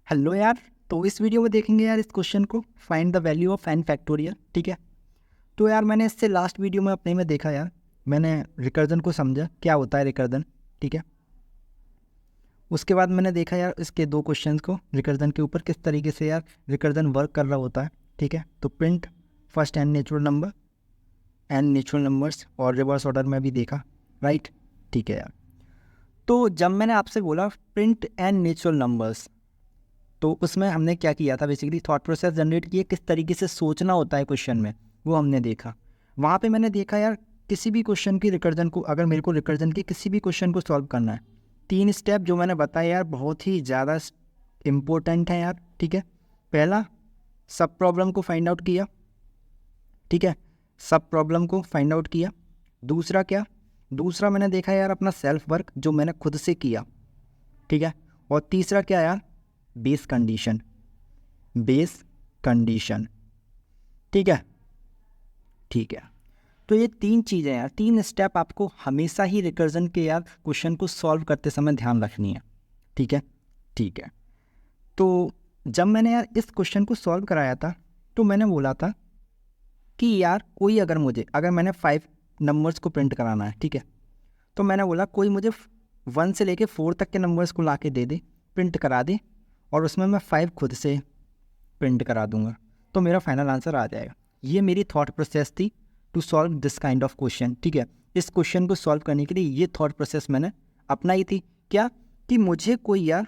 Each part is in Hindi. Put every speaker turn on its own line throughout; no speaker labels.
हेलो यार। तो इस वीडियो में देखेंगे यार इस क्वेश्चन को, find the value of n factorial. ठीक है। तो यार मैंने इससे लास्ट वीडियो में अपने में देखा यार, मैंने रिकर्जन को समझा क्या होता है रिकर्जन। ठीक है। उसके बाद मैंने देखा यार इसके दो क्वेश्चंस को रिकर्जन के ऊपर किस तरीके से यार रिकर्जन वर्क कर रहा होता है। ठीक है। तो print first N natural number, N natural numbers और रिवर्स ऑर्डर में भी देखा। राइट। ठीक है यार। तो जब मैंने आपसे बोला प्रिंट एन नेचुरल नंबर्स, तो उसमें हमने क्या किया था, बेसिकली थॉट प्रोसेस जनरेट किए, किस तरीके से सोचना होता है क्वेश्चन में वो हमने देखा। वहाँ पे मैंने देखा यार किसी भी क्वेश्चन की रिकर्जन को, अगर मेरे को रिकर्जन के किसी भी क्वेश्चन को सॉल्व करना है, 3 स्टेप जो मैंने बताया यार बहुत ही ज़्यादा इम्पोर्टेंट है यार। ठीक है। पहला, सब प्रॉब्लम को फाइंड आउट किया। ठीक है। सब प्रॉब्लम को फाइंड आउट किया। दूसरा क्या, दूसरा मैंने देखा यार अपना सेल्फ वर्क जो मैंने खुद से किया। ठीक है। और तीसरा क्या यार, बेस कंडीशन, बेस कंडीशन। ठीक है। ठीक है। तो ये 3 चीज़ें यार, 3 स्टेप आपको हमेशा ही रिकर्जन के यार क्वेश्चन को सॉल्व करते समय ध्यान रखनी है। ठीक है। ठीक है। तो जब मैंने यार इस क्वेश्चन को सॉल्व कराया था तो मैंने बोला था कि यार कोई अगर मुझे, अगर मैंने 5 नंबर्स को प्रिंट कराना है, ठीक है, तो मैंने बोला कोई मुझे 1 से लेके 4 तक के नंबर्स को ला के दे दे, प्रिंट करा दे, और उसमें मैं 5 खुद से प्रिंट करा दूंगा तो मेरा फाइनल आंसर आ जाएगा। ये मेरी थॉट प्रोसेस थी to solve this kind of question. ठीक है। इस क्वेश्चन को सॉल्व करने के लिए ये थॉट प्रोसेस मैंने अपनाई थी। क्या, कि मुझे कोई यार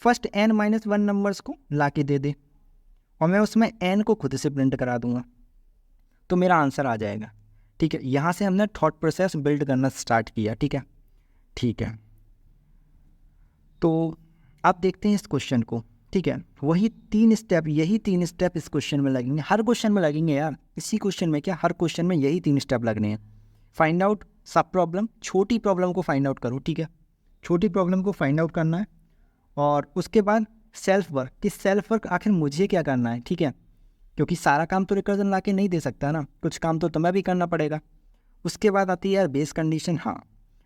फर्स्ट n-1 नंबर्स को ला के दे दे और मैं उसमें n को खुद से प्रिंट करा दूंगा तो मेरा आंसर आ जाएगा। ठीक है। यहाँ से हमने थॉट प्रोसेस बिल्ड करना स्टार्ट किया। ठीक है। ठीक है। तो आप देखते हैं इस क्वेश्चन को। ठीक है। वही 3 स्टेप, यही 3 स्टेप इस क्वेश्चन में लगेंगे, हर क्वेश्चन में लगेंगे यार। इसी क्वेश्चन में क्या, हर क्वेश्चन में यही 3 स्टेप लगने हैं। फाइंड आउट सब प्रॉब्लम, छोटी प्रॉब्लम को फाइंड आउट करो। ठीक है। छोटी प्रॉब्लम को फाइंड आउट करना है और उसके बाद सेल्फ वर्क, कि सेल्फ वर्क आखिर मुझे क्या करना है। ठीक है। क्योंकि सारा काम तो रिकर्जन ला के नहीं दे सकता ना, कुछ काम तो तुम्हें भी करना पड़ेगा। उसके बाद आती है यार बेस कंडीशन। हाँ,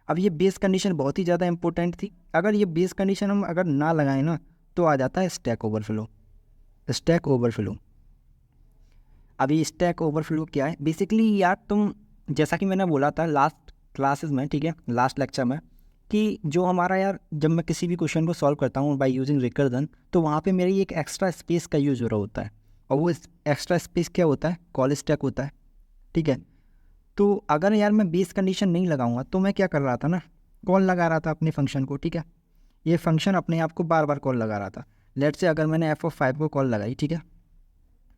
अब ये बेस कंडीशन बहुत ही ज़्यादा इंपॉर्टेंट थी। अगर ये बेस कंडीशन हम अगर ना लगाएं ना तो आ जाता है स्टैक ओवरफ्लो। स्टैक ओवरफ्लो, अभी स्टैक ओवरफ्लो क्या है बेसिकली यार, तुम जैसा कि मैंने बोला था लास्ट क्लासेस में, ठीक है, लास्ट लेक्चर में, कि जो हमारा यार जब मैं किसी भी क्वेश्चन को सॉल्व करता हूँ बाय यूजिंग रिकर्जन, तो वहाँ पे मेरी एक एक्स्ट्रा स्पेस का यूज हो रहा होता है, और वो एक्स्ट्रा स्पेस क्या होता है, कॉल स्टैक होता है। ठीक है। तो अगर यार मैं बेस कंडीशन नहीं लगाऊंगा तो मैं क्या कर रहा था ना, कॉल लगा रहा था अपने फंक्शन को। ठीक है। ये फंक्शन अपने आप को बार बार कॉल लगा रहा था। लेट से अगर मैंने f(5) को कॉल लगाई, ठीक है,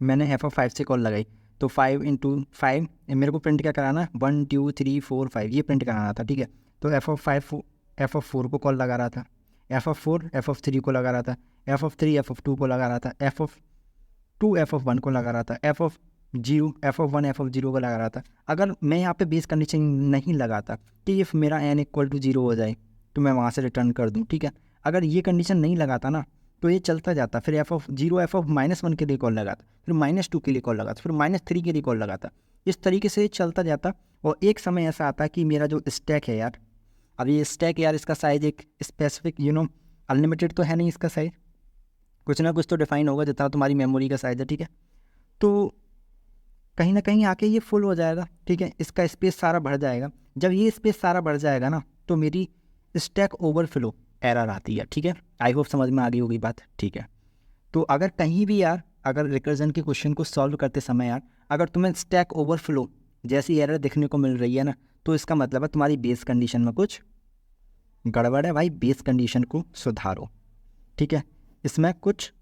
मैंने f(5) से कॉल लगाई, तो 5 × 5 मेरे को प्रिंट क्या कराना है, 1 2 3 4 5 ये प्रिंट कराना था। ठीक है। तो f(4) को कॉल लगा रहा था, f(4) f(3) को लगा रहा था, f(3) f(2) को लगा रहा था, f(2) f(1) को लगा रहा था, f(1) f(0) को लगा रहा था। अगर मैं यहाँ पे बेस कंडीशन नहीं लगाता कि ये मेरा n = 0 हो जाए तो मैं वहाँ से रिटर्न कर दूँ। ठीक है। अगर ये कंडीशन नहीं लगाता ना तो ये चलता जाता, फिर f(0) f(-1) के लिए कॉल लगाता, फिर -2 के लिए कॉल लगाता, फिर -3 के लिए कॉल लगाता। इस तरीके से चलता जाता और एक समय ऐसा आता कि मेरा जो स्टैक है यार, अब ये स्टैक यार इसका साइज़ एक स्पेसिफिक अनलिमिटेड तो है नहीं, इसका साइज़ कुछ ना कुछ तो डिफाइन होगा जितना तुम्हारी मेमोरी का साइज़ है। ठीक है। तो कहीं ना कहीं आके ये फुल हो जाएगा। ठीक है। इसका स्पेस सारा भर जाएगा। जब ये स्पेस सारा भर जाएगा ना तो मेरी स्टैक ओवरफ्लो एरर आती है। ठीक है। आई होप समझ में आ गई होगी बात। ठीक है। तो अगर कहीं भी यार, अगर रिकर्जन के क्वेश्चन को सॉल्व करते समय यार अगर तुम्हें स्टैक ओवरफ्लो जैसी एरर देखने को मिल रही है ना, तो इसका मतलब है तुम्हारी बेस कंडीशन में कुछ गड़बड़ है भाई। बेस कंडीशन को सुधारो। ठीक है। इसमें कुछ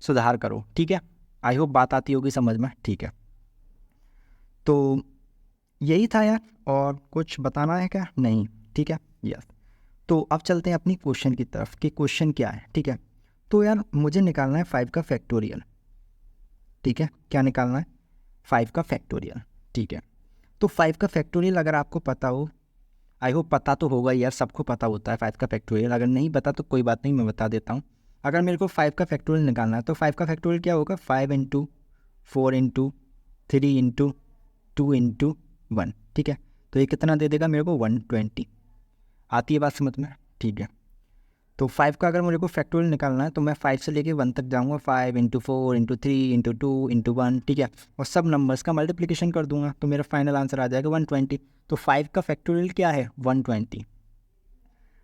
सुधार करो। ठीक है। आई होप बात आती होगी समझ में। ठीक है। तो यही था यार, और कुछ बताना है क्या, नहीं? ठीक है। यस। तो अब चलते हैं अपनी क्वेश्चन की तरफ कि क्वेश्चन क्या है। ठीक है। तो यार मुझे निकालना है 5 का फैक्टोरियल। ठीक है। क्या निकालना है? 5 का फैक्टोरियल। ठीक है। तो 5 का फैक्टोरियल अगर आपको पता हो, आई होप पता तो होगा यार, सबको पता होता है 5 का फैक्टोरियल। अगर नहीं पता तो कोई बात नहीं, मैं बता देता हूँ। अगर मेरे को 5 का फैक्टोरियल निकालना है तो 5 का फैक्टोरियल क्या होगा, 5 × 4 × 3 × 2 × 1। ठीक है। तो ये कितना दे देगा मेरे को, 120। आती है बात समझ में? ठीक है। तो 5 का अगर मेरे को फैक्टोरियल निकालना है तो मैं 5 से लेके 1 तक जाऊँगा, 5 इंटू 4 इंटू 3 इंटू 2 इंटू 1, ठीक है, और सब नंबर्स का मल्टीप्लिकेशन कर दूंगा तो मेरा फाइनल आंसर आ जाएगा 120। तो 5 का फैक्टोरियल क्या है 120।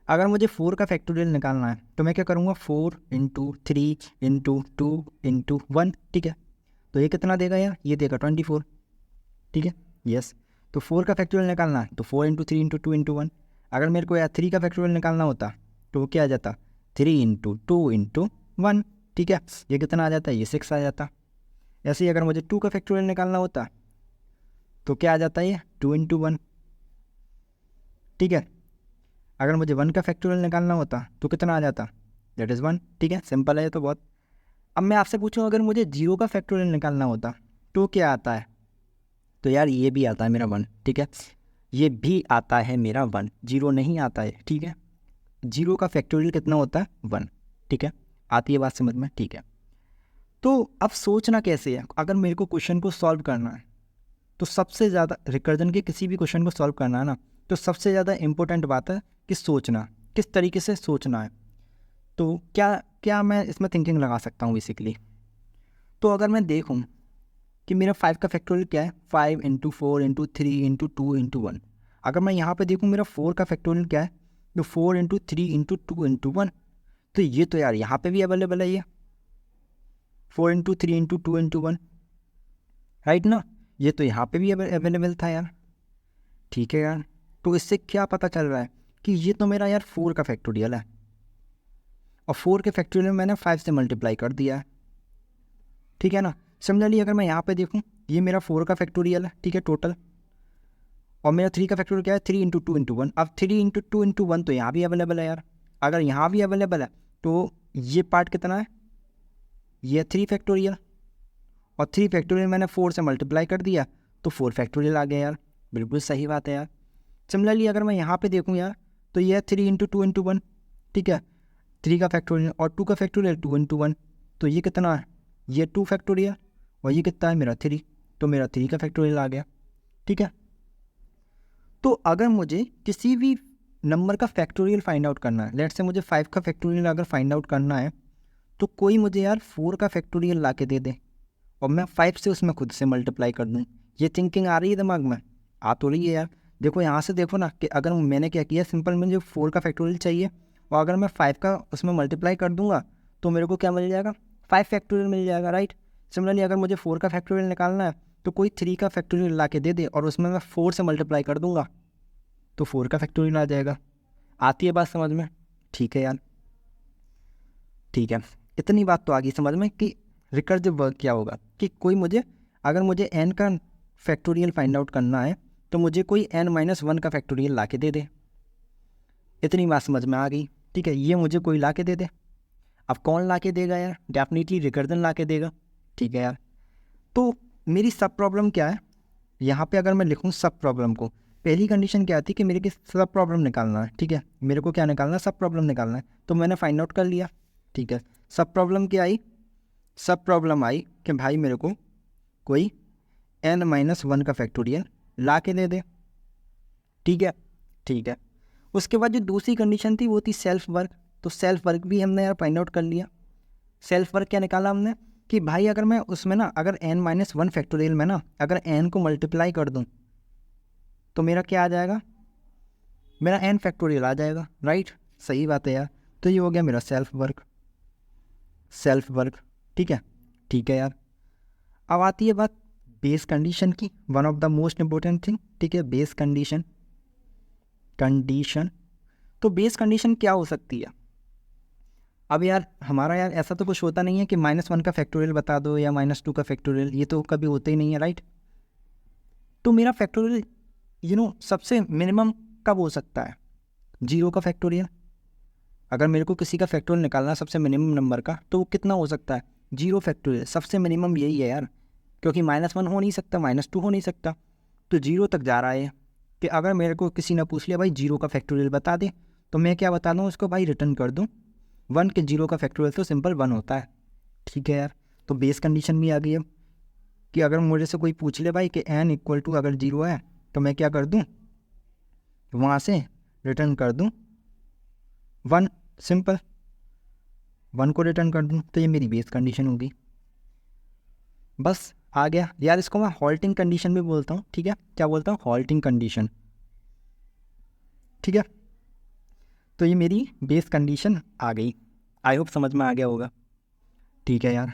अगर मुझे 4 का फैक्टोरियल निकालना है तो मैं क्या करूँगा 4 इंटू 3 इंटू 2 इंटू 1, ठीक है, तो ये कितना देगा यार, ये देगा 24, ठीक है, यस। तो 4 का फैक्टोरियल निकालना है तो 4 इंटू 3 इंटू 2 इंटू 1। अगर मेरे को यार 3 का फैक्टोरियल निकालना होता तो वो क्या आ जाता 3 इंटू 2 इंटू 1, ठीक है, ये कितना आ जाता है, ये 6 आ जाता। ऐसे ही अगर मुझे 2 का फैक्टोरियल निकालना होता तो क्या आ जाता है, ये 2 इंटू 1, ठीक है। अगर मुझे 1 का फैक्टोरियल निकालना होता तो कितना आ जाता, दैट इज़ 1, ठीक है, सिंपल है ये तो बहुत। अब मैं आपसे पूछूं अगर मुझे 0 का फैक्टोरियल निकालना होता तो क्या आता है, तो यार ये भी आता है मेरा 1, ठीक है, ये भी आता है मेरा 1, 0 नहीं आता है, ठीक है। 0 का फैक्टोरियल कितना होता है 1, ठीक है, आती है बात समझ में, ठीक है। तो अब सोचना कैसे है, अगर मेरे को क्वेश्चन को सॉल्व करना है तो सबसे ज़्यादा रिकर्जन के किसी भी क्वेश्चन को सॉल्व करना है ना, तो सबसे ज़्यादा इंपॉर्टेंट बात है कि सोचना, किस तरीके से सोचना है। तो क्या क्या मैं इसमें थिंकिंग लगा सकता हूँ बेसिकली। तो अगर मैं देखूँ कि मेरा 5 का फैक्टोरियल क्या है, 5 इंटू 4 इंटू 3 इंटू 2 इंटू 1। अगर मैं यहाँ पे देखूँ मेरा 4 का फैक्टोरियल क्या है, तो 4 इंटू 3 इंटू 2 इंटू 1। तो ये तो यार यहाँ पे भी अवेलेबल है, ये 4 इंटू 3 इंटू 2 इंटू 1, राइट ना, ये तो यहाँ पे भी अवेलेबल था यार, ठीक है यार। तो इससे क्या पता चल रहा है कि ये तो मेरा यार 4 का फैक्टोरियल है, और 4 के फैक्टोरियल में मैंने 5 से मल्टीप्लाई कर दिया है, ठीक है ना। सिमिलरली अगर मैं यहाँ पे देखूँ, ये मेरा 4 का फैक्टोरियल है, ठीक है, टोटल, और मेरा 3 का फैक्टोरियल क्या है 3 इंटू 2 इंटू 1। अब 3 इंटू 2 इंटू 1 तो यहाँ भी अवेलेबल है यार। अगर यहाँ भी अवेलेबल है तो ये पार्ट कितना है, ये 3 फैक्टोरियल, और 3 फैक्टोरियल मैंने 4 से मल्टीप्लाई कर दिया तो 4 फैक्टोरियल आ गया यार, बिल्कुल सही बात है यार। सिमिलरली अगर मैं यहाँ पे देखूँ यार, तो ये 3 इंटू 2 इंटू 1, ठीक है, 3 का फैक्टोरियल और 2 का फैक्टोरियल 2 इंटू 1, तो ये कितना है, ये 2 फैक्टोरियल, और ये कितना है मेरा 3, तो मेरा 3 का फैक्टोरियल आ गया, ठीक है। तो अगर मुझे किसी भी नंबर का फैक्टोरियल फाइंड आउट करना है, लेट्स से मुझे 5 का फैक्टोरियल अगर फाइंड आउट करना है, तो कोई मुझे यार 4 का फैक्टोरियल ला के दे दे और मैं 5 से उसमें खुद से मल्टीप्लाई कर दूँ। ये थिंकिंग आ रही है दिमाग में, आ तो रही है यार। देखो यहाँ से देखो ना कि अगर मैंने क्या किया, सिंपल मुझे 4 का फैक्टोरियल चाहिए, और अगर मैं 5 का उसमें मल्टीप्लाई कर दूंगा तो मेरे को क्या मिल जाएगा, 5 फैक्टोरियल मिल जाएगा, राइट। सिमिलरली अगर मुझे 4 का फैक्टोरियल निकालना है तो कोई 3 का फैक्टोरियल ला के दे दे और उसमें मैं 4 से मल्टीप्लाई कर दूंगा तो 4 का फैक्टोरियल आ जाएगा। आती है बात समझ में, ठीक है यार, ठीक है। इतनी बात तो आ गई समझ में कि रिकर्सिव वर्क क्या होगा, कि कोई मुझे अगर मुझे n का फैक्टोरियल फाइंड आउट करना है तो मुझे कोई n-1 का फैक्टोरियल ला के दे दे। इतनी बात समझ में आ गई, ठीक है, ये मुझे कोई ला के दे दे। अब कौन ला के देगा यार, डेफिनेटली रिकर्जन ला के देगा, ठीक है यार। तो मेरी सब प्रॉब्लम क्या है, यहाँ पे अगर मैं लिखूँ सब प्रॉब्लम को, पहली कंडीशन क्या थी कि मेरे को सब प्रॉब्लम निकालना है, ठीक है, मेरे को क्या निकालना है, सब प्रॉब्लम निकालना है, तो मैंने फाइंड आउट कर लिया, ठीक है। सब प्रॉब्लम क्या आई, सब प्रॉब्लम आई कि भाई मेरे को कोई n-1 का फैक्टोरियल ला के दे दे, ठीक है, ठीक है। उसके बाद जो दूसरी कंडीशन थी वो थी सेल्फ वर्क, तो सेल्फ वर्क भी हमने यार फाइंड आउट कर लिया। सेल्फ वर्क क्या निकाला हमने कि भाई अगर मैं उसमें ना अगर n-1 फैक्टोरियल में ना अगर n को मल्टीप्लाई कर दूं तो मेरा क्या आ जाएगा, मेरा n फैक्टोरियल आ जाएगा, राइट, सही बात है यार। तो ये हो गया मेरा सेल्फ वर्क, सेल्फ वर्क, ठीक है, ठीक है यार। अब आती है बात बेस कंडीशन की, one of the most important thing, ठीक है, बेस कंडीशन। कंडीशन तो बेस कंडीशन क्या हो सकती है। अब यार हमारा यार ऐसा तो कुछ होता नहीं है कि -1 का फैक्टोरियल बता दो या -2 का फैक्टोरियल, ये तो कभी होता ही नहीं है, राइट। तो मेरा फैक्टोरियल सबसे मिनिमम कब हो सकता है, 0 का फैक्टोरियल। अगर मेरे को किसी का फैक्टोरियल निकालना है सबसे मिनिमम नंबर का तो वो कितना हो सकता है, 0 फैक्टोरियल, सबसे मिनिमम यही है यार, क्योंकि -1 हो नहीं सकता, -2 हो नहीं सकता, तो 0 तक जा रहा है। कि अगर मेरे को किसी ने पूछ लिया भाई 0 का फैक्टोरियल बता दे, तो मैं क्या बता दूँ उसको, भाई रिटर्न कर दूँ 1 के 0 का फैक्टोरियल तो सिंपल 1 होता है, ठीक है यार। तो बेस कंडीशन भी आ गई अब कि अगर मुझे से कोई पूछ ले भाई कि n इक्वल टू अगर 0 है तो मैं क्या कर दूँ, वहाँ से रिटर्न कर दूँ 1, सिंपल, 1 को रिटर्न कर दूँ तो ये मेरी बेस कंडीशन होगी। बस आ गया यार, इसको मैं हॉल्टिंग कंडीशन भी बोलता हूँ, ठीक है, क्या बोलता हूँ, हॉल्टिंग कंडीशन, ठीक है। तो ये मेरी बेस कंडीशन आ गई, आई होप समझ में आ गया होगा, ठीक है यार।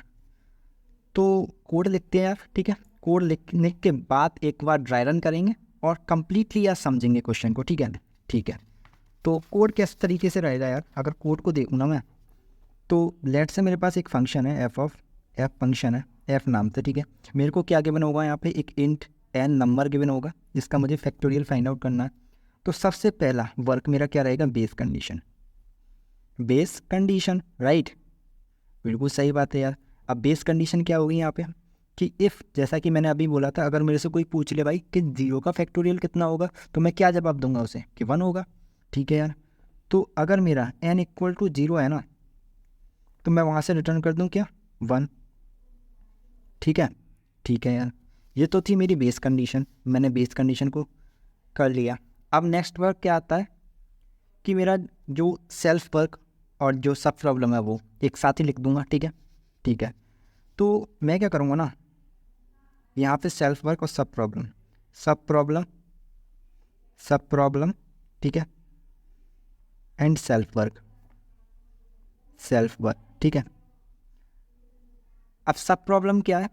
तो कोड लिखते हैं यार, ठीक है, कोड लिखने के बाद एक बार ड्राई रन करेंगे और कंप्लीटली यार समझेंगे क्वेश्चन को, ठीक है, ठीक है। तो कोड किस तरीके से रहेगा यार, अगर कोड को देखूँ ना मैं, तो लेट से मेरे पास एक फंक्शन है एफ फंक्शन है एफ नाम से, ठीक है। मेरे को क्या गिवन होगा यहाँ पे, एक इंट एन नंबर गिवन होगा जिसका मुझे फैक्टोरियल फाइंड आउट करना है। तो सबसे पहला वर्क मेरा क्या रहेगा, base condition, base condition, right, बिल्कुल सही बात है यार। अब बेस कंडीशन क्या होगी यहाँ पे कि इफ़, जैसा कि मैंने अभी बोला था, अगर मेरे से कोई पूछ ले भाई कि 0 का फैक्टोरियल कितना होगा, तो मैं क्या जवाब दूंगा उसे कि 1 होगा, ठीक है यार। तो अगर मेरा n इक्वल टू 0 है ना, तो मैं वहाँ से रिटर्न कर दूँ क्या, 1, ठीक है, ठीक है यार। ये तो थी मेरी बेस कंडीशन, मैंने बेस कंडीशन को कर लिया। अब नेक्स्ट वर्क क्या आता है कि मेरा जो सेल्फ वर्क और जो सब प्रॉब्लम है वो एक साथ ही लिख दूंगा, ठीक है, ठीक है। तो मैं क्या करूँगा ना, यहाँ पे सेल्फ वर्क और सब प्रॉब्लम, सब प्रॉब्लम, सब प्रॉब्लम, ठीक है, and self work, self work, ठीक है। अब सब प्रॉब्लम क्या है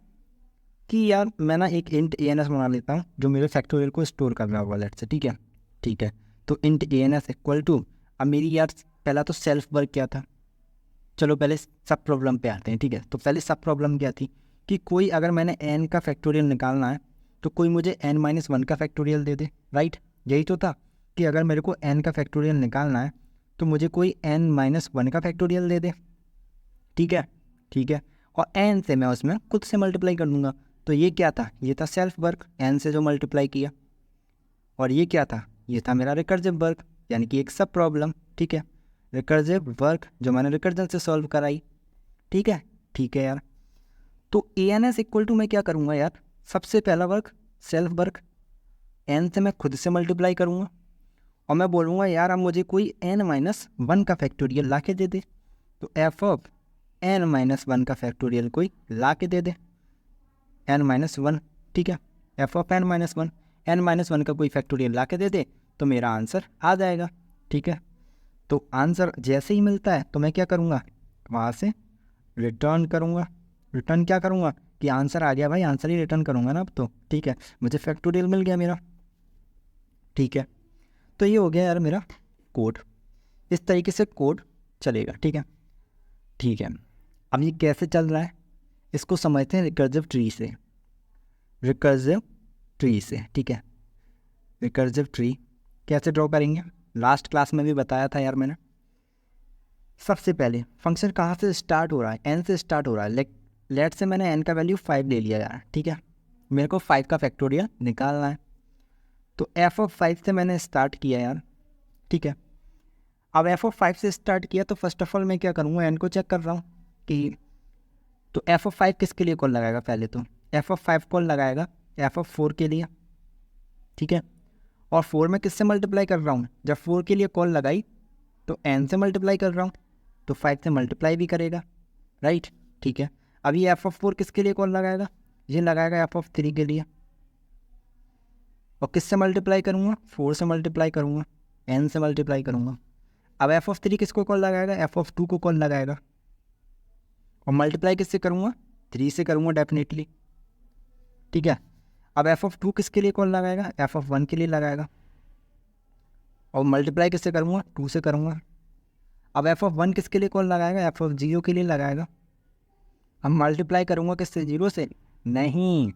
कि यार मैं ना एक इंट ए एन एस बना लेता हूँ जो मेरे फैक्टोरियल को स्टोर कर रहा होगा, लेट से, ठीक है, ठीक है। तो int A N S equal to, अब मेरी यार पहला तो सेल्फ वर्क क्या था, चलो पहले सब प्रॉब्लम पे आते हैं, ठीक है। तो पहले सब प्रॉब्लम क्या थी कि कोई, अगर मैंने n का फैक्टोरियल निकालना है तो कोई मुझे n-1 का फैक्टोरियल दे दे, राइट, यही तो था कि अगर मेरे को n का फैक्टोरियल निकालना है तो मुझे कोई n-1 का फैक्टोरियल दे दे, ठीक है, ठीक है। और n से मैं उसमें खुद से मल्टीप्लाई कर दूंगा। तो ये क्या था, ये था सेल्फ वर्क, n से जो मल्टीप्लाई किया। और ये क्या था, ये था मेरा रिकर्सिव वर्क, यानी कि एक सब प्रॉब्लम, ठीक है, रिकर्सिव वर्क जो मैंने रिकर्जन से सॉल्व कराई, ठीक है, ठीक है यार। तो ए एन एस इक्वल टू मैं क्या करूँगा यार, सबसे पहला वर्क सेल्फ वर्क, एन से मैं खुद से मल्टीप्लाई करूँगा और मैं बोलूँगा यार अब मुझे कोई n-1 का फैक्टोरियल ला के दे दे। तो एफ ऑफ n-1 का फैक्टोरियल कोई ला के दे दे, n-1, ठीक है, एफ ऑफ n-1, n-1 का कोई फैक्टोरियल ला के दे दे तो मेरा आंसर आ जाएगा, ठीक है। तो आंसर जैसे ही मिलता है तो मैं क्या करूँगा, वहाँ से रिटर्न करूँगा, रिटर्न क्या करूँगा कि आंसर आ गया भाई, आंसर ही रिटर्न करूँगा ना अब तो, ठीक है, मुझे फैक्टोरियल मिल गया मेरा, ठीक है। तो ये हो गया यार मेरा कोड, इस तरीके से कोड चलेगा, ठीक है, ठीक है। अब ये कैसे चल रहा है इसको समझते हैं रिकर्सिव ट्री से, रिकर्सिव ट्री से, ठीक है। रिकर्सिव ट्री कैसे ड्रॉ करेंगे, लास्ट क्लास में भी बताया था यार मैंने। सबसे पहले फंक्शन कहाँ से स्टार्ट हो रहा है, n से स्टार्ट हो रहा है, लेट से मैंने n का वैल्यू 5 ले लिया यार, ठीक है, मेरे को 5 का फैक्टोरियल निकालना है। तो f ऑफ 5 से मैंने स्टार्ट किया यार, ठीक है। अब f ऑफ 5 से स्टार्ट किया तो फर्स्ट ऑफ ऑल मैं क्या करूँगा, n को चेक कर रहा हूँ कि, तो f ऑफ 5 किसके लिए कॉल लगाएगा, पहले तो f ऑफ 5 कॉल लगाएगा f ऑफ 4 के लिए, ठीक है। और 4 में किससे मल्टीप्लाई कर रहा हूँ, जब 4 के लिए कॉल लगाई तो n से मल्टीप्लाई कर रहा हूँ तो 5 से मल्टीप्लाई भी करेगा, राइट, ठीक है। अब ये एफ ऑफ 4 किसके लिए कॉल लगाएगा, ये लगाएगा एफ ऑफ 3 के लिए। और किससे मल्टीप्लाई करूँगा, 4 से मल्टीप्लाई करूँगा, n से मल्टीप्लाई करूँगा। अब एफ ऑफ 3 किसको कॉल लगाएगा, एफ ऑफ 2 को कॉल लगाएगा। और मल्टीप्लाई किससे करूँगा, 3 से करूँगा डेफिनेटली, ठीक है। अब एफ ऑफ 2 किसके लिए कॉल लगाएगा, एफ ऑफ 1 के लिए लगाएगा। और मल्टीप्लाई किससे करूँगा, 2 से करूँगा। अब एफ ऑफ 1 किसके लिए कॉल लगाएगा, एफ ऑफ 0 के लिए लगाएगा। अब मल्टीप्लाई करूँगा किससे, 0 से नहीं,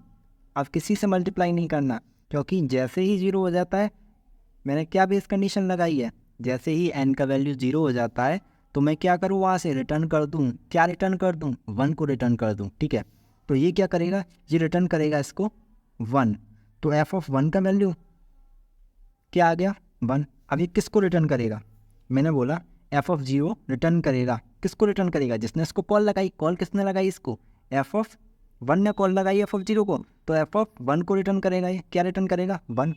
अब किसी से मल्टीप्लाई नहीं करना, क्योंकि जैसे ही 0 हो जाता है, मैंने क्या बेस कंडीशन लगाई है, जैसे ही n का वैल्यू 0 हो जाता है तो मैं क्या करूँ, वहाँ से रिटर्न कर दूँ, क्या रिटर्न कर दूँ, 1 को रिटर्न कर दूँ, ठीक है। तो ये क्या करेगा, ये रिटर्न करेगा इसको 1। तो एफ ऑफ 1 का वैल्यू क्या आ गया, 1। अब ये किसको रिटर्न करेगा, मैंने बोला एफ ऑफ 0 रिटर्न करेगा, किसको रिटर्न करेगा, जिसने इसको कॉल लगाई, कॉल किसने लगाई इसको, एफ ऑफ 1 ने कॉल लगाई एफ ऑफ 0 को, तो एफ ऑफ 1 को रिटर्न करेगा, ये क्या रिटर्न करेगा, 1।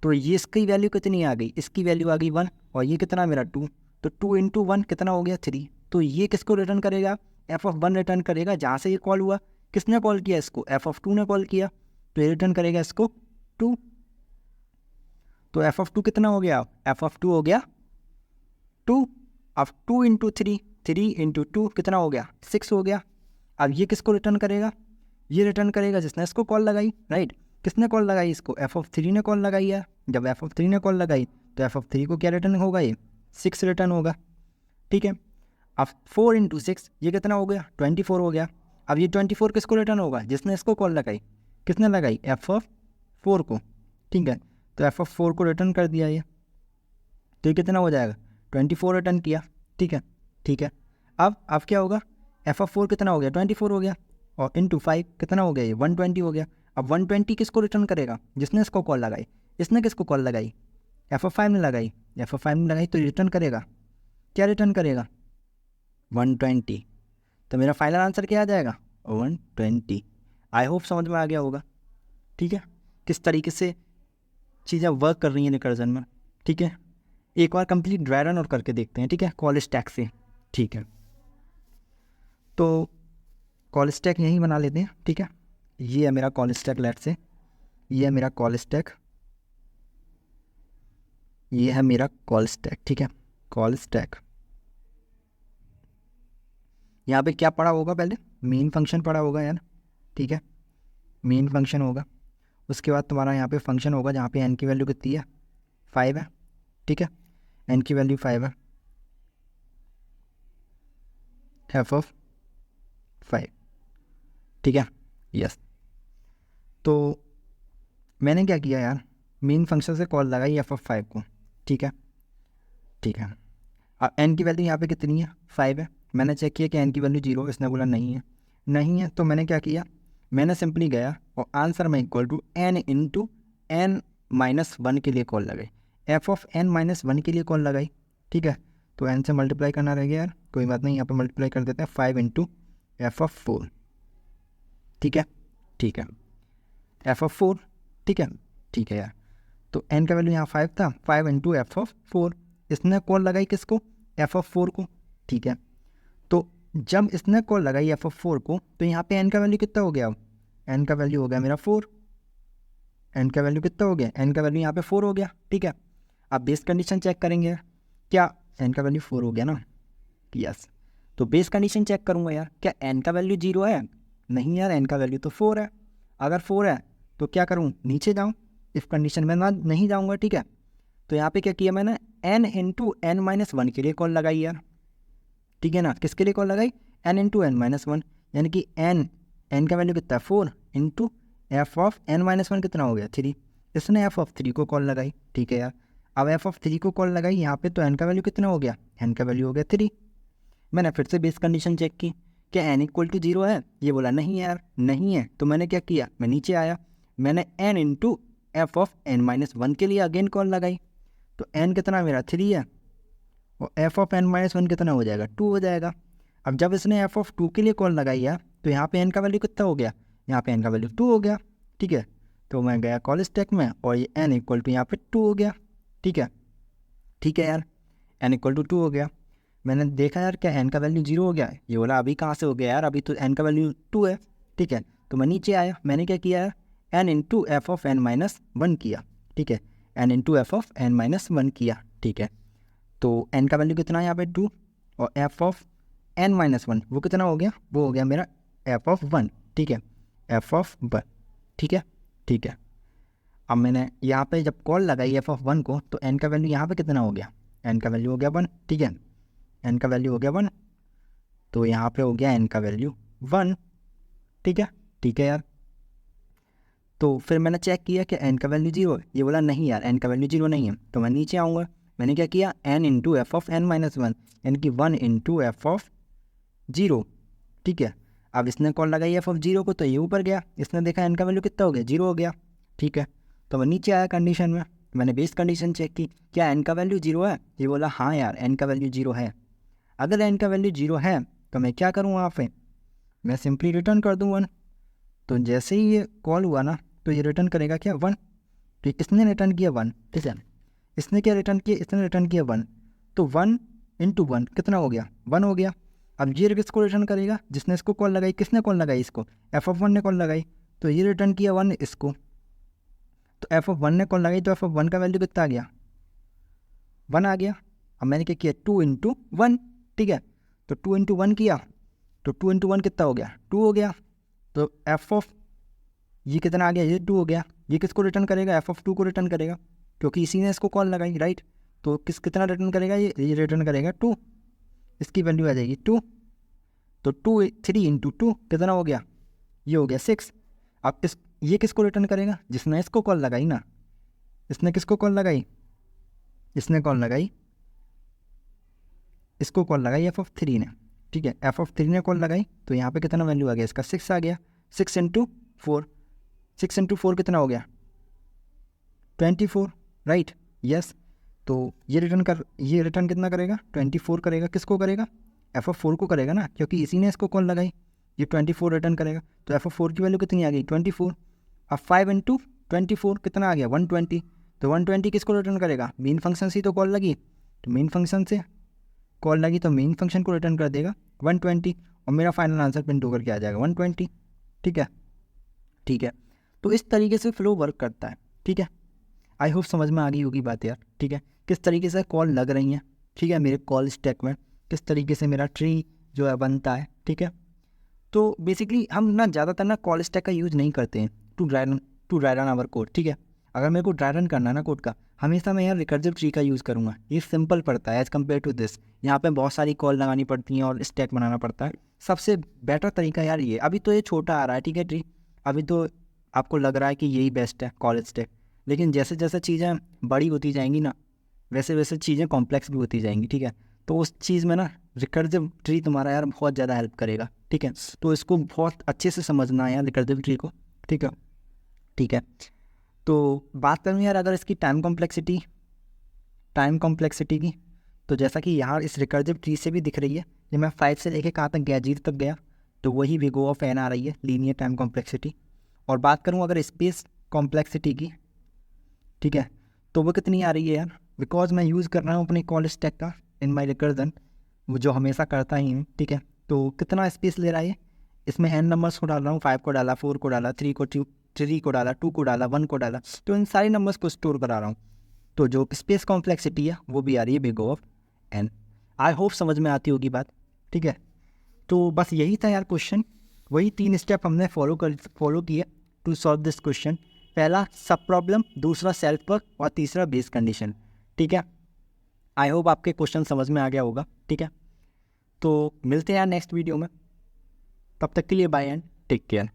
तो ये इसकी वैल्यू कितनी आ गई, इसकी वैल्यू आ गई 1, और ये कितना मेरा 2, तो 2 इंटू 1 कितना हो गया 3। तो ये किसको रिटर्न करेगा, f(1) रिटर्न करेगा जहाँ से ये कॉल हुआ। किसने कॉल किया इसको, f(2) ने कॉल किया, तो ये रिटर्न करेगा इसको 2। तो f(2) कितना हो गया, f(2) हो गया 2। अब 2 इंटू 3, 3 इंटू 2 कितना हो गया 6 हो गया। अब ये किसको रिटर्न करेगा, ये रिटर्न करेगा जिसने इसको कॉल लगाई, राइट। किसने कॉल लगाई इसको, f(3) ने कॉल लगाई है। जब f(3) ने कॉल लगाई तो f(3) को क्या रिटर्न होगा, ये 6 रिटर्न होगा, ठीक है। अब 4 इंटू 6 ये कितना हो गया 24 हो गया। अब ये 24 किसको रिटर्न होगा, जिसने इसको कॉल लगाई। किसने लगाई, f(4) को, ठीक है। तो f(4) को रिटर्न कर दिया ये, तो ये कितना हो जाएगा 24 रिटर्न किया, ठीक है, ठीक है। अब क्या होगा, f(4) कितना हो गया 24 हो गया, और इंटू 5 कितना हो गया, ये 120 हो गया। अब 120 किसको रिटर्न करेगा, जिसने इसको कॉल लगाई। इसने किसको कॉल लगाई, f(5) ने लगाई, f(5) ने लगाई, तो रिटर्न करेगा, क्या रिटर्न करेगा 120। तो मेरा फाइनल आंसर क्या आ जाएगा 120। आई होप समझ में आ गया होगा, ठीक है, किस तरीके से चीज़ें वर्क कर रही हैं रिकर्जन में, ठीक है। एक बार कंप्लीट ड्राई रन और करके देखते हैं, ठीक है, कॉल स्टैक से, ठीक है। तो कॉल स्टैक यहीं बना लेते हैं, ठीक है। ये है मेरा कॉल स्टैक, लेट से ये है मेरा कॉल स्टैक, ये है मेरा कॉल स्टैक, ठीक है। कॉल स्टैक यहाँ पे क्या पड़ा होगा, पहले मेन फंक्शन पड़ा होगा यार, ठीक है, मेन फंक्शन होगा। उसके बाद तुम्हारा यहाँ पे फंक्शन होगा जहाँ पे n की वैल्यू कितनी है 5 है, ठीक है, n की वैल्यू 5 है, f(5), ठीक है, यस। तो मैंने क्या किया यार, मेन फंक्शन से कॉल लगाई f(5) को, ठीक है, ठीक है। अब n की वैल्यू यहाँ पे कितनी है 5 है। मैंने चेक किया कि n की वैल्यू 0, इसने बोला नहीं है, नहीं है। तो मैंने क्या किया, मैंने सिंपली गया और आंसर में equal to n into n-1 के लिए कॉल लगाई, f(n-1) के लिए कॉल लगाई, ठीक है। तो n से मल्टीप्लाई करना रह गया यार, कोई बात नहीं, यहाँ पे मल्टीप्लाई कर देते हैं 5 इंटू f(4), ठीक है, ठीक है, f(4), ठीक है, ठीक है यार। तो n का वैल्यू यहाँ 5 था, 5 इंटू f(4), इसने कॉल लगाई किसको, f(4) को, ठीक है। तो जब इसने कॉल लगाई f(4) को, तो यहाँ पे n का वैल्यू कितना हो गया, n का वैल्यू हो गया मेरा 4। n का वैल्यू कितना हो गया, n का वैल्यू यहाँ पे 4 हो गया, ठीक है। अब बेस कंडीशन चेक करेंगे, क्या n का वैल्यू 4 हो गया ना, यस। तो बेस कंडीशन चेक करूँगा यार, क्या n का वैल्यू 0 है, नहीं यार, n का वैल्यू तो 4 है। अगर 4 है तो क्या करूँ, नीचे जाऊँ, इफ कंडीशन में ना नहीं जाऊँगा, ठीक है। तो यहाँ पे क्या किया मैंने, n इंटू n-1 के लिए कॉल लगाई यार, ठीक है ना। किसके लिए कॉल लगाई, n इंटू n-1, यानी कि n का वैल्यू कितना 4 इंटू f(n-1) कितना हो गया 3। इसने f(3) को कॉल लगाई, ठीक है यार। अब f(3) को कॉल लगाई यहाँ पे, तो n का वैल्यू कितना हो गया, n का वैल्यू हो गया 3। मैंने फिर से बेस कंडीशन चेक की, क्या n इक्वल टू 0 है, ये बोला नहीं यार, नहीं है। तो मैंने क्या किया, मैं नीचे आया, मैंने n इंटू f(n-1) के लिए अगेन कॉल लगाई। तो n कितना मेरा 3 है, और f(n-1) कितना हो जाएगा 2 हो जाएगा। अब जब इसने f(2) के लिए कॉल लगाई है, तो यहाँ पे n का वैल्यू कितना हो गया, यहाँ पे n का वैल्यू 2 हो गया, ठीक है। तो मैं गया कॉल स्टैक में, और ये n इक्वल टू यहाँ पे 2 हो गया, ठीक है, ठीक है यार, n इक्वल टू 2 हो गया। मैंने देखा यार क्या n का वैल्यू 0 हो गया, ये बोला अभी कहाँ से हो गया यार, अभी तो n का वैल्यू 2 है, ठीक है। तो मैं नीचे आया, मैंने क्या किया यार, n इंटू f(n-1) किया, ठीक है, n इंटू f(n-1) किया, ठीक है। तो n का वैल्यू कितना है यहाँ पे 2, और f(n-1) वो कितना हो गया, वो हो गया मेरा f(1), ठीक है, f(1), ठीक है, ठीक है। अब मैंने यहाँ पे जब कॉल लगाई f(1) को, तो n का वैल्यू यहाँ पे कितना हो गया, n का वैल्यू हो गया 1, ठीक है, n का वैल्यू हो गया 1। तो यहाँ पे हो गया n का वैल्यू 1, ठीक है, ठीक है यार। तो फिर मैंने चेक किया कि n का वैल्यू 0 है, ये बोला नहीं यार, n का वैल्यू 0 नहीं है। तो मैं नीचे आऊँगा, मैंने क्या किया, n इंटू f(n-1), यानी कि 1 इंटू f(0), ठीक है। अब इसने कॉल लगाई f(0) को, तो ये ऊपर गया, इसने देखा n का वैल्यू कितना हो गया 0 हो गया, ठीक है। तो मैं नीचे आया कंडीशन में, मैंने बेस कंडीशन चेक की, क्या n का वैल्यू 0 है, ये बोला हाँ यार n का वैल्यू 0 है। अगर n का वैल्यू 0 है तो मैं क्या करूँ, वहाँ पे मैं सिंपली रिटर्न कर दूँ 1। तो जैसे ही ये कॉल हुआ ना, तो ये रिटर्न करेगा क्या 1। तो इसने रिटर्न किया 1, ठीक है, इसने क्या रिटर्न किया, इसने रिटर्न किया 1। तो 1 इंटू 1 कितना हो गया, 1 हो गया। अब ये किसको रिटर्न करेगा, जिसने इसको कॉल लगाई, किसने कॉल लगाई इसको, f(1) ने कॉल लगाई, तो ये रिटर्न किया 1 इसको, तो f(1) ने कॉल लगाई, तो f(1) का वैल्यू कितना आ गया, 1 आ गया। अब मैंने क्या किया, 2 इंटू 1, ठीक है, तो 2 इंटू 1 किया, तो 2 इंटू 1 कितना हो गया, 2 हो गया। तो ये कितना आ गया, ये 2 हो गया। ये किसको रिटर्न करेगा, f(2) को रिटर्न करेगा, क्योंकि इसी ने इसको कॉल लगाई, राइट। तो कितना रिटर्न करेगा, ये रिटर्न करेगा 2, इसकी वैल्यू आ जाएगी 2। तो 3 इंटू 2 कितना हो गया, ये हो गया 6। अब ये किसको रिटर्न करेगा, जिसने इसको कॉल लगाई ना, इसने किसको कॉल लगाई, इसने कॉल लगाई, इसको कॉल लगाई f(3) ने, ठीक है, f(3) ने कॉल लगाई, तो यहाँ पे कितना वैल्यू आ गया, इसका 6 आ गया। 6 इंटू 4, 6 इंटू 4 कितना हो गया, 24, राइट, यस। तो ये रिटर्न कितना करेगा, 24 करेगा। किसको करेगा, f(4) को करेगा ना, क्योंकि इसी ने इसको कॉल लगाई। ये 24 रिटर्न करेगा, तो f(4) की वैल्यू कितनी आ गई, 24। अब 5 इंटू 24 कितना आ गया, 120। तो 120 किसको रिटर्न करेगा, मेन फंक्शन से तो कॉल लगी, तो मेन फंक्शन से कॉल लगी तो मेन फंक्शन को रिटर्न कर देगा 120, और मेरा फाइनल आंसर प्रिंट होकर के आ जाएगा 120, ठीक है, ठीक है। तो इस तरीके से फ्लो वर्क करता है, ठीक है। आई होप समझ में आ गई होगी बात यार, ठीक है, किस तरीके से कॉल लग रही हैं, ठीक है, मेरे कॉल स्टैक में किस तरीके से मेरा ट्री जो है बनता है, ठीक है। तो बेसिकली हम ना ज़्यादातर ना कॉल स्टैक का यूज़ नहीं करते हैं to dry run our code, ठीक है। अगर मेरे को ड्राई रन करना है ना कोड का, हमेशा मैं यहाँ रिकर्सिव ट्री का यूज़ करूँगा। ये सिंपल पड़ता है एज़ कम्पेयर टू दिस, यहाँ पे बहुत सारी कॉल लगानी पड़ती हैं और स्टैक बनाना पड़ता है। सबसे बेटर तरीका यार ये, अभी तो ये छोटा आ रहा है, ठीक है ट्री, अभी तो आपको लग रहा है कि यही बेस्ट है कॉल स्टैक, लेकिन जैसे जैसे चीज़ें बड़ी होती जाएंगी ना, वैसे वैसे चीज़ें कॉम्प्लेक्स भी होती जाएंगी, ठीक है। तो उस चीज़ में ना रिकर्सिव ट्री तुम्हारा यार बहुत ज़्यादा हेल्प करेगा, ठीक है। तो इसको बहुत अच्छे से समझना है यार रिकर्सिव ट्री को, ठीक है, ठीक है। तो बात करूँ यार अगर इसकी टाइम कॉम्प्लेक्सिटी की, तो जैसा कि यहाँ इस रिकर्सिव ट्री से भी दिख रही है, जब मैं 5 से लेके कहाँ तक गया, 0 तक गया, तो वही भी O ऑफ n आ रही है, लीनियर टाइम कॉम्प्लेक्सिटी। और बात करूँ अगर स्पेस कॉम्प्लेक्सिटी की, ठीक है, तो वो कितनी आ रही है यार, बिकॉज मैं यूज़ कर रहा हूँ अपने कॉल स्टैक का इन माई रिकर्जन, वो जो हमेशा करता ही हूँ, ठीक है। तो कितना स्पेस ले रहा है, इसमें n नंबर्स को डाल रहा हूँ, 5 को डाला, 4 को डाला, 3 को डाला, 2 को डाला, 1 को डाला, तो इन सारे नंबर्स को स्टोर करा रहा हूँ। तो जो स्पेस कॉम्प्लेक्सिटी है वो भी आ रही है O of n। I hope समझ में आती होगी बात, ठीक है। तो बस यही था यार क्वेश्चन, वही 3 स्टेप हमने फॉलो किए टू सॉल्व दिस क्वेश्चन। पहला सब प्रॉब्लम, दूसरा सेल्फ वर्क और तीसरा बेस कंडीशन, ठीक है। आई होप आपके क्वेश्चन समझ में आ गया होगा, ठीक है। तो मिलते हैं यार नेक्स्ट वीडियो में, तब तक के लिए बाय एंड टेक केयर।